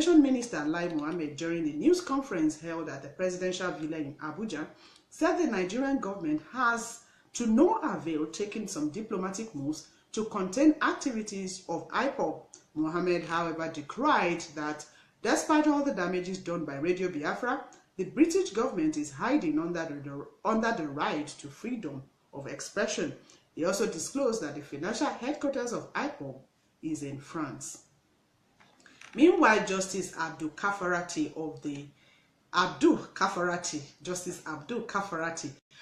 Minister Lai Mohammed, during the news conference held at the presidential villa in Abuja, said the Nigerian government has to no avail taken some diplomatic moves to contain activities of Ipob. Mohammed, however, decried that despite all the damages done by Radio Biafra, the British government is hiding under the right to freedom of expression. He also disclosed that the financial headquarters of Ipob is in France. Meanwhile, Justice Justice Abdul Kafarati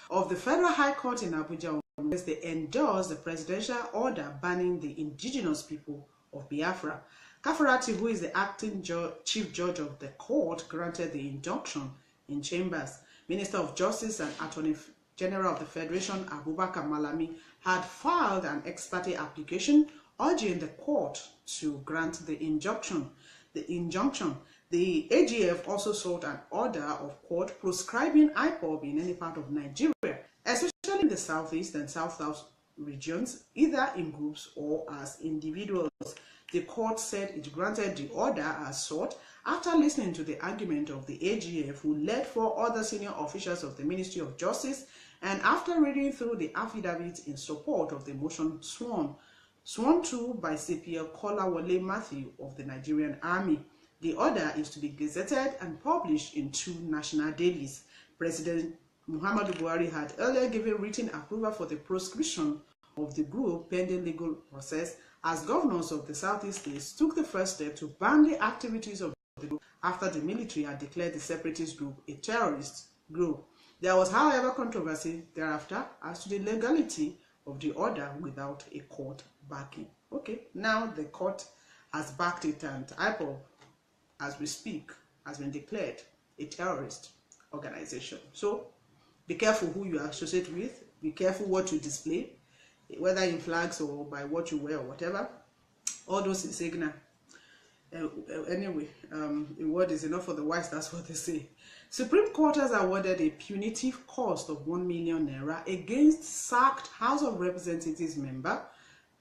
of the Federal High Court in Abuja, they endorsed the presidential order banning the indigenous people of Biafra. Kafarati, who is the acting chief judge of the court, granted the injunction in chambers. Minister of Justice and Attorney General of the Federation, Abubakar Malami, had filed an ex parte application urging the court to grant the injunction. The AGF also sought an order of court proscribing Ipob in any part of Nigeria, especially in the southeast and south-south regions, either in groups or as individuals. The court said it granted the order as sought after listening to the argument of the AGF, who led 4 other senior officials of the Ministry of Justice, and after reading through the affidavits in support of the motion sworn to by CPL Kolawole Matthew of the Nigerian Army. The order is to be gazetted and published in 2 national dailies. President Muhammadu Buhari had earlier given written approval for the proscription of the group pending legal process, as governors of the southeast states took the first step to ban the activities of the group after the military had declared the separatist group a terrorist group. There was, however, controversy thereafter as to the legality of the order without a court backing. Okay, now the court has backed it, and Ipob, as we speak, has been declared a terrorist organization. So be careful who you associate with, be careful what you display, whether in flags or by what you wear or whatever. All those insignia. Anyway, a word is enough for the wise, that's what they say. Supreme Court has awarded a punitive cost of 1 million naira against sacked House of Representatives member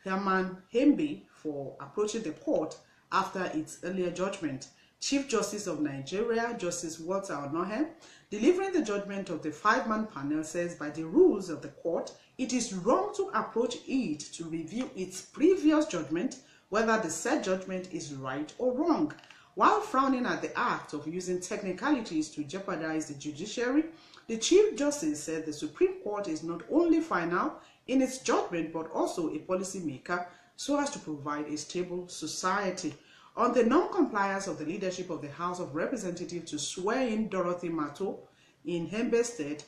Herman Hembe for approaching the court after its earlier judgment. Chief Justice of Nigeria, Justice Walter Onohem, delivering the judgment of the 5-man panel, says by the rules of the court, it is wrong to approach it to review its previous judgment, whether the said judgment is right or wrong. While frowning at the act of using technicalities to jeopardize the judiciary, the Chief Justice said the Supreme Court is not only final in its judgment but also a policy maker so as to provide a stable society. On the non-compliance of the leadership of the House of Representatives to swear in Dorothy Mato in Hembe State,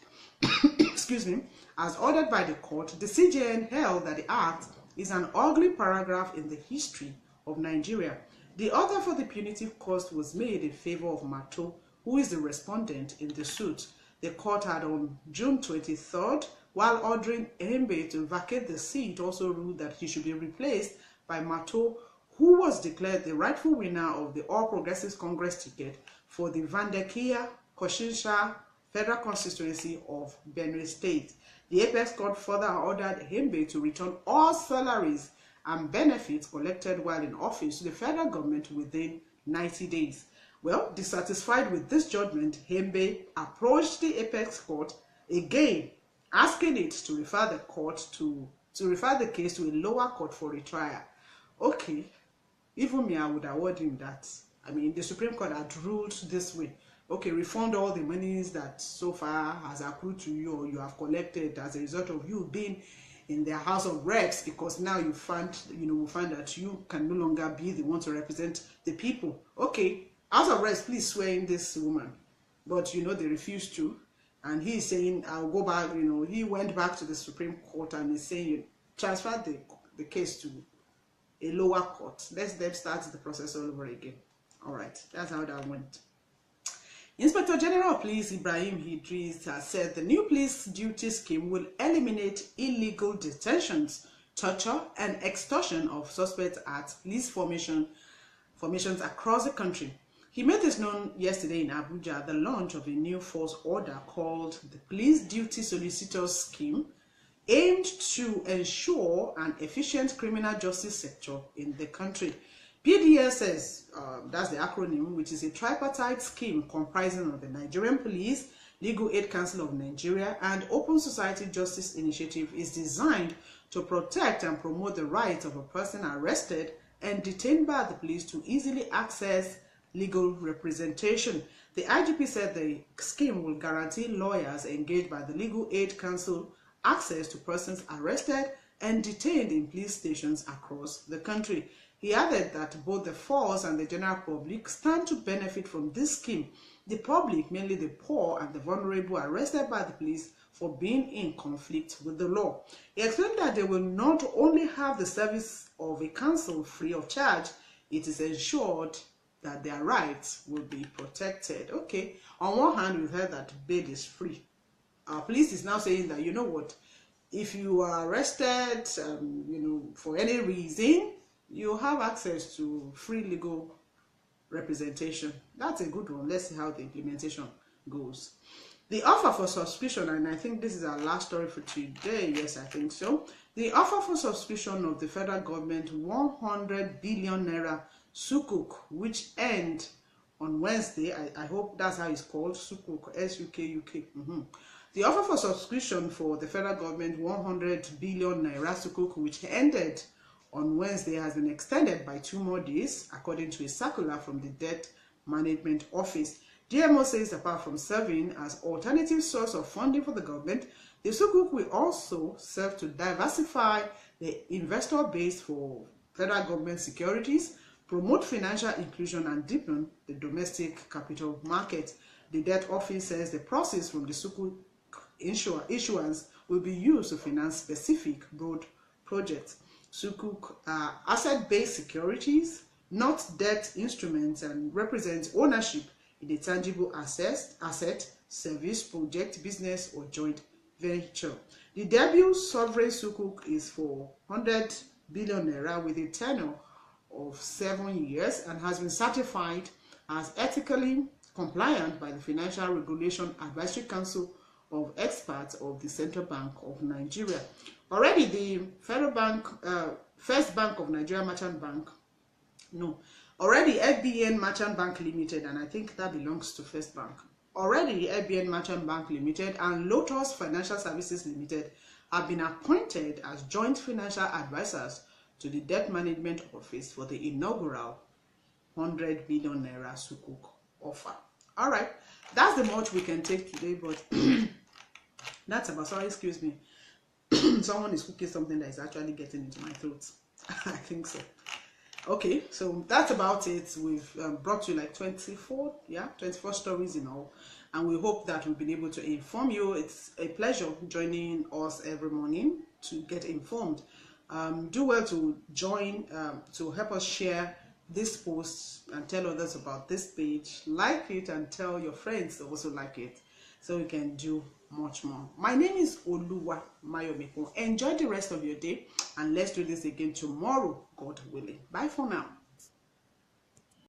excuse me, as ordered by the court, the CJN held that the act is an ugly paragraph in the history of Nigeria. The order for the punitive cost was made in favor of Mato, who is the respondent in the suit. The court had on June 23rd, while ordering Hembe to vacate the seat, also ruled that he should be replaced by Mato, who was declared the rightful winner of the All Progressives Congress ticket for the Vandekia-Koshinsha Federal Constituency of Benue State. The Apex Court further ordered Hembe to return all salaries and benefits collected while in office to the federal government within 90 days. Well, dissatisfied with this judgment, Hembe approached the Apex Court again, asking it to refer the case to a lower court for retrial. Okay, even me, I would award him that. I mean, the Supreme Court had ruled this way. Okay, refund all the monies that so far has accrued to you or you have collected as a result of you being in their House of Reps, because now you find that you can no longer be the one to represent the people. Okay, House of Reps, please swear in this woman. But they refused to. And he is saying, I'll go back, he went back to the Supreme Court and is saying, transfer the case to a lower court. Let them start the process all over again. All right, that's how that went. Inspector General of Police Ibrahim Idris has said the new police duty scheme will eliminate illegal detentions, torture, and extortion of suspects at police formations across the country. He made this known yesterday in Abuja at the launch of a new force order called the Police Duty Solicitors Scheme, aimed to ensure an efficient criminal justice sector in the country. PDSS, that's the acronym, which is a tripartite scheme comprising of the Nigerian Police, Legal Aid Council of Nigeria, and Open Society Justice Initiative, is designed to protect and promote the rights of a person arrested and detained by the police to easily access legal representation. The IGP said the scheme will guarantee lawyers engaged by the Legal Aid Council access to persons arrested and detained in police stations across the country. He added that both the force and the general public stand to benefit from this scheme. The public, mainly the poor and the vulnerable, arrested by the police for being in conflict with the law. He explained that they will not only have the service of a council free of charge, it is ensured that their rights will be protected. Okay, on one hand, we've heard that bail is free. Our police is now saying that, you know what, if you are arrested, for any reason, you have access to free legal representation. That's a good one. Let's see how the implementation goes. The offer for subscription, and I think this is our last story for today. Yes, I think so. The offer for subscription of the federal government 100 billion naira sukuk, which end on Wednesday. I hope that's how it's called, sukuk, S-U-K-U-K. The offer for subscription for the federal government 100 billion naira sukuk, which ended on Wednesday, has been extended by 2 more days, according to a circular from the Debt Management Office. DMO says apart from serving as alternative source of funding for the government, the sukuk will also serve to diversify the investor base for federal government securities, promote financial inclusion, and deepen the domestic capital market. The debt office says the proceeds from the sukuk issuance will be used to finance specific broad projects. Sukuk are asset-based securities, not debt instruments, and represents ownership in a tangible asset, service, project, business, or joint venture. The debut sovereign sukuk is for 100 billion naira with a tenure of 7 years and has been certified as ethically compliant by the Financial Regulation Advisory Council of Experts of the Central Bank of Nigeria. Already the Federal Bank, First Bank of Nigeria Merchant Bank, already FBN Merchant Bank Limited, and I think that belongs to First Bank. Already FBN Merchant Bank Limited and Lotus Financial Services Limited have been appointed as joint financial advisors to the Debt Management Office for the inaugural 100 billion naira sukuk offer. All right, that's the much we can take today, but that's about, sorry, excuse me. Someone is cooking something that is actually getting into my throat. I think so. Okay, so that's about it. We've brought you like 24 stories in all, and we hope that we've been able to inform you. It's a pleasure joining us every morning to get informed. Do well to join, to help us share this post and tell others about this page. Like it and tell your friends to also like it, so we can do much more. My name is Oluwa Mayomeko. Enjoy the rest of your day, and let's do this again tomorrow, God willing. Bye for now.